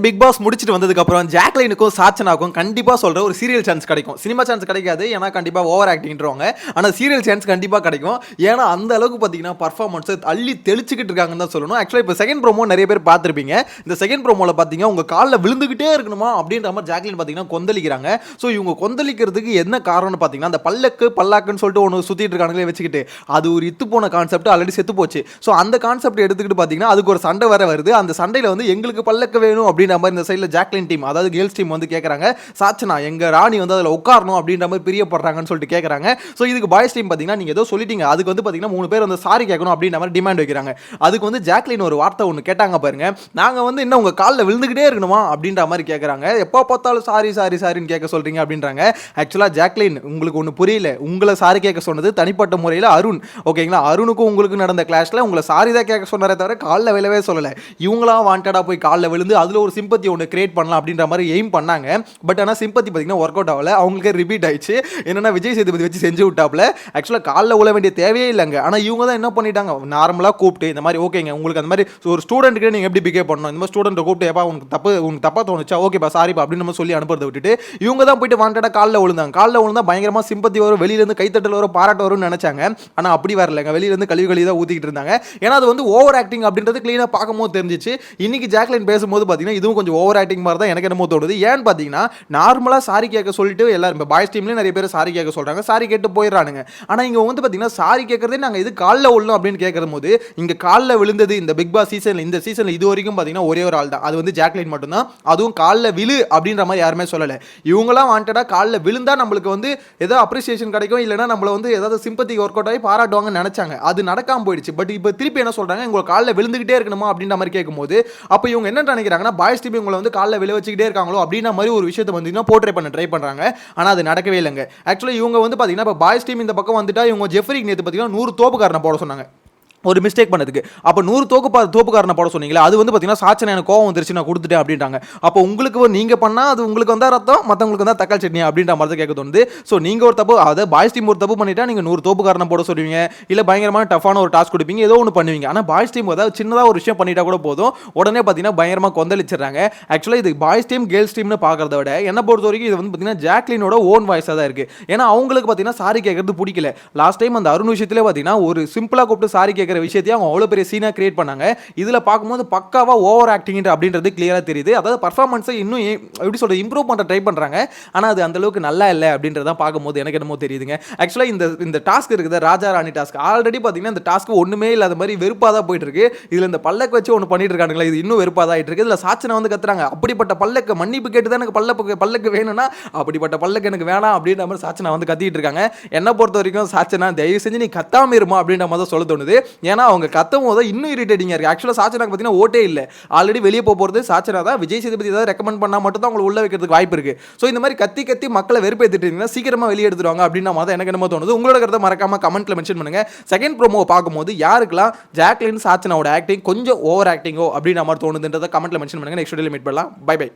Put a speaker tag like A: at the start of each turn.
A: Big pass முடிச்சிட்டு வந்ததுக்கு அப்புறம் ஜாக்லைனுக்கும் சாச்சனாக்கும் கண்டிப்பா சொல்ற ஒரு சீரியல் சான்ஸ் கிடைக்கும். சினிமா சான்ஸ் கிடைக்காது, ஏன்னா கண்டிப்பா ஓவர் ஆக்டிங்ன்றவங்க. ஆனா சீரியல் சான்ஸ் கண்டிப்பா கிடைக்கும். ஏன்னா அந்த அளவுக்கு பாத்தீங்கன்னா பர்ஃபார்மன்ஸ் அள்ளி தெளிச்சுக்கிட்டு இருக்காங்கன்னு தான் சொல்லணும். ஆக்சுவலா இப்போ செகண்ட் ப்ரோமோ நிறைய பேர் பார்த்திருப்பீங்க. இந்த செகண்ட் ப்ரோமோல பாத்தீங்க உங்க காலில் விழுந்துகிட்டே இருக்கணுமா அப்படின்ற மாதிரி ஜாக்லின் பாத்தீங்கன்னா கொந்தளிக்கிறாங்க. ஸோ இவங்க கொந்தளிக்கிறதுக்கு என்ன காரணம்னு பாத்தீங்கன்னா அந்த பல்லாக்குன்னு சொல்லிட்டு ஒன்று சுத்திட்டு இருக்காங்களே வச்சுக்கிட்டு, அது ஒரு இத்து போன கான்செப்ட், ஆல்ரெடி செத்து போச்சு. ஸோ அந்த கான்செப்ட் எடுத்துக்கிட்டு பாத்தீங்கன்னா அதுக்கு ஒரு சண்டை வர வருது. அந்த சண்டையில வந்து எங்களுக்கு பல்லக்கு வேணும் அப்படின்ற மாதிரி இந்த சைடில் ஜாக்லின் டீம், அதாவது கேர்ள்ஸ் டீம் வந்து கேட்குறாங்க, சாச்சனா எங்க ராணி வந்து அதில் உட்காரணும் அப்படின்ற மாதிரி பிரியப்படுறாங்கன்னு சொல்லிட்டு கேட்குறாங்க. ஸோ இதுக்கு பாய்ஸ் டீம் பார்த்தீங்கன்னா நீங்கள் ஏதோ சொல்லிட்டீங்க, அதுக்கு வந்து பார்த்தீங்கன்னா 3 பேர் வந்து சாரி கேட்கணும் அப்படின்ற மாதிரி டிமாண்ட் வைக்கிறாங்க. அதுக்கு வந்து ஜாக்லின் ஒரு வார்த்தை ஒன்று கேட்டாங்க பாருங்க, நாங்கள் வந்து இன்னும் உங்கள் காலில் விழுந்துகிட்டே இருக்கணுமா அப்படின்ற மாதிரி கேட்குறாங்க. எப்போ பார்த்தாலும் சாரின்னு கேட்க சொல்றீங்க அப்படின்றாங்க. ஆக்சுவலாக ஜாக்லின் உங்களுக்கு ஒன்று புரியல, உங்களை சாரி கேட்க சொன்னது தனிப்பட்ட முறையில் அருண், ஓகேங்களா? அருணுக்கும் உங்களுக்கு நடந்த கிளாஷில் உங்களை சாரி தான் கேட்க சொன்னாரே தவிர காலில் விழவே சொல்லலை. இவங்களா வாண்டடாக போய் காலில் விழுந்து அதில் ஒரு சிம்பத்தி ஒன்று கிரியேட் பண்ணலாம் அப்படின்ற மாதிரி எய்ம் பண்ணாங்க. பட் ஆனால் சிம்பத்தி பார்த்தீங்கன்னா ஒர்க் அவுட் ஆகல, அவங்களுக்கு ரிப்பீட் ஆயிடுச்சு. என்னன்னா விஜய் சேதுபதி வச்சு செஞ்சு விட்டாப்ல. ஆக்சுவலாக காலில் உள்ள வேண்டிய தேவையே இல்லைங்க. ஆனால் இவங்க தான் என்ன பண்ணிட்டாங்க, நார்மலாக கூப்பிட்டு இந்த மாதிரி ஓகேங்க உங்களுக்கு அந்த மாதிரி ஒரு ஸ்டூடெண்ட்டுக்கு நீங்கள் எப்படி பிகேவ் பண்ணணும், இந்த மாதிரி ஸ்டூடெண்ட்டை கூப்பிட்டு ஏப்பா உனக்கு தப்பாக தோணுச்சா, ஓகேப்பா சாரிப்பா அப்படின்னு நம்ம சொல்லி அனுப்புறதை விட்டுட்டு இவங்க தான் போயிட்டு வாண்டடாக காலில் விழுந்தா பயங்கரமாக சிம்பத்தி வரும், வெளியிலேருந்து கைத்தட்டல் வரும், பாராட்டு வரும்னு நினைச்சாங்க. ஆனால் அப்படி வரலங்க, வெளியிலேருந்து கழுவி தான் ஊற்றிக்கிட்டு இருந்தாங்க. ஏன்னா அது வந்து ஓவர் ஆக்டிங் அப்படின்றது கிளீனாக பார்க்கும்போது தெரிஞ்சிச்சு. இன்னைக்கு ஜாக்லின் பேசும்போது பார்த்தீங்கன்னா இதுவும் கொஞ்சம் ஓவர் ஆக்டிங் மாதிரி தான் எனக்கு என்னமோ தோணுது. ஏன்னு பார்த்தீங்கன்னா நார்மலாக சாரி கேட்க சொல்லிட்டு எல்லாரும் இப்போ பாய்ஸ் டீம்லேயும் நிறைய பேர் சாரி கேட்க சொல்கிறாங்க, சாரி கேட்டு போயிடறானுங்க. ஆனால் இங்கே வந்து பார்த்தீங்கன்னா சாரி கேட்கறதே நாங்கள் இது காலில் விழணும் அப்படின்னு கேட்குற போது இங்கே காலில் விழுந்தது இந்த பிக் பாஸ் சீசனில், இந்த சீசனில் இது வரைக்கும் பார்த்தீங்கன்னா ஒரே ஒரு ஆள் தான், அது வந்து ஜாக்லின் மட்டும்தான். அதுவும் காலில் விழு அப்படின்ற மாதிரி யாருமே சொல்லலை. இவங்களாம் வாண்டடாக காலில் விழுந்தா நம்மளுக்கு வந்து ஏதோ அப்ரிசியேஷன் கிடைக்கும், இல்லைனா நம்மளை வந்து ஏதாவது சிம்பத்தி ஒர்க் அவுட் ஆகி பாராட்டுவாங்கன்னு நினைச்சாங்க. அது நடக்காம போயிடுச்சு. பட் இப்போ திருப்பி என்ன சொல்கிறாங்க, உங்களை காலில் விழுந்துகிட்டே இருக்கணுமா அப்படின்ற மாதிரி கேட்கும்போது அப்போ இவங்க என்ன நினைக்கிறாங்கன்னா பாய்ஸ் டீம் உங்களை வந்து காலில் விழ வச்சுக்கிட்டே இருக்காங்களோ அப்படின்ற மாதிரி ஒரு விஷயத்தை வந்து போர்ட்ரே பண்ண ட்ரை பண்ணுறாங்க. ஆனால் அது நடக்கவே இல்லைங்க. ஆக்சுவலி இவங்க வந்து பார்த்தீங்கன்னா இப்போ பாய்ஸ் டீம் இந்த பக்கம் வந்துட்டா இவங்க ஜெஃப்ரிக்கு நேற்று பார்த்தீங்கன்னா 100 தோப்புக்காரனை போட சொன்னாங்க ஒரு மிஸ்டேக் பண்ணதுக்கு. அப்போ 100 தோப்புக்காரனை போட சொன்னீங்களா, அது வந்து பார்த்தீங்கன்னா சாச்சனை எனக்கு கோவம் வந்துருச்சு நான் கொடுத்துட்டேன் அப்படின்றாங்க. அப்போ உங்களுக்கு நீங்கள் பண்ணால் அது உங்களுக்கு வந்தால் ரத்தம், மற்றவங்களுக்கு வந்தால் தக்காளி சட்னி அப்படின்ற மாதிரி தான் கேட்க தோணுது. ஸோ நீங்கள் ஒரு தப்பு, அதாவது பாய்ஸ் டீம் ஒரு தப்பு பண்ணிட்டா நீங்கள் 100 தோப்புக்காரனை போட சொல்லுவீங்க, இல்லை பயங்கரமான டஃபான ஒரு டாஸ்க் கொடுப்பீங்க, ஏதோ ஒன்று பண்ணுவீங்க. ஆனால் பாய்ஸ் டீம் ஏதாவது சின்னதாக ஒரு விஷயம் பண்ணிட்டா கூட போதும், உடனே பார்த்தீங்கன்னா பயங்கரமாக கொந்தளிச்சிடுறாங்க. ஆக்சுவலாக இது பாய்ஸ் டீம் கேர்ள்ஸ் டீம்னு பார்க்கறத விட என்னை பொறுத்த வரைக்கும் இது வந்து பார்த்தீங்கன்னா ஜாக்லினோட ஓன் வாய்ஸாக தான் இருக்குது. ஏன்னா அவங்களுக்கு பார்த்தீங்கன்னா சாரி கேட்கறது பிடிக்கல. லாஸ்ட் டைம் அந்த அருண் விஷயத்திலே பார்த்தீங்கன்னா ஒரு சிம்பிளாக கூப்பிட்டு சாரி கேட்குற விஷயத்தையும் அவங்க அவ்வளோ பெரிய சீனா கிரியேட் பண்ணாங்க. இதில் பார்க்கும்போது பக்காவா ஓவர் ஆக்டிங் அப்படின்றது கிளியரா தெரியுது. அதாவது பர்ஃபார்மன்ஸை இன்னும் எப்படி சொல்றது இம்ப்ரூவ் பண்ண ட்ரை பண்றாங்க. ஆனால் அது அந்த அளவுக்கு நல்லா இல்லை அப்படின்றத பார்க்கும்போது எனக்கு என்னமோ தெரியுதுங்க. ஆக்சுவலாக இந்த டாஸ்க் இருக்குது, ராஜா ராணி டாஸ்க், ஆல்ரெடி பார்த்தீங்கன்னா இந்த டாஸ்க் ஒன்றுமே இல்லாத மாதிரி வெறுப்பாக தான் போயிட்டு இருக்கு. இதில் இந்த பல்லக்கு வச்சு ஒன்று பண்ணிட்டு இருக்காங்களா, இது இன்னும் வெறுப்பாக தான் ஆயிட்டு இருக்கு. இதில் சாச்சனை வந்து கத்துறாங்க, அப்படிப்பட்ட பல்லக்கு மன்னிப்பு கேட்டு தான் எனக்கு பல்லக்கு வேணும்னா அப்படிப்பட்ட பல்லக்கு எனக்கு வேணாம் அப்படின்ற மாதிரி சாச்சனை வந்து கத்திட்டு இருக்காங்க. என்ன பொறுத்த வரைக்கும் சாச்சனா தயவு செஞ்சு நீ கத்தாம இருமா அப்படின்ற மாதிரி சொல்ல தோணுது. ஏன்னா அவங்க கத்தும் போது இன்னும் இரிட்டேட்டிங்கா இருக்கு. ஆக்சுவலாக சாச்சனாக்கு பார்த்தீங்கன்னா ஓட்டே இல்லை, ஆல்ரெடி வெளியே போகிறது சாச்சனா தான். விஜய் சேதுபதி ஏதாவது ரெக்கமெண்ட் பண்ணால் மட்டும் தான் உங்களை உள்ள வைக்கிறதுக்கு வாய்ப்பு இருக்கு. ஸோ இந்த மாதிரி கத்தி மக்களை வெறுப்பேற்றிட்டு இருந்தீங்கன்னா சீக்கிரமா வெளியே எடுத்துருவாங்க அப்படின்னா மாதிரி எனக்கு என்னமோ தோணுது. உங்களோட கருத்தை மறக்காம கமெண்ட்ல மென்ஷன் பண்ணுங்க. செகண்ட் ப்ரோமோவை பார்க்கும்போது யாருக்கெல்லாம் ஜாக்லின் சாச்சனாவோட ஆக்டிங் கொஞ்சம் ஓவர் ஆக்டிங்கோ அப்படின்ற மாதிரி தோணுதுன்றதை கமெண்ட்ல மென்ஷன் பண்ணுங்க. நெக்ஸ்ட் வீடியோல மீட் பண்ணலாம். Bye by.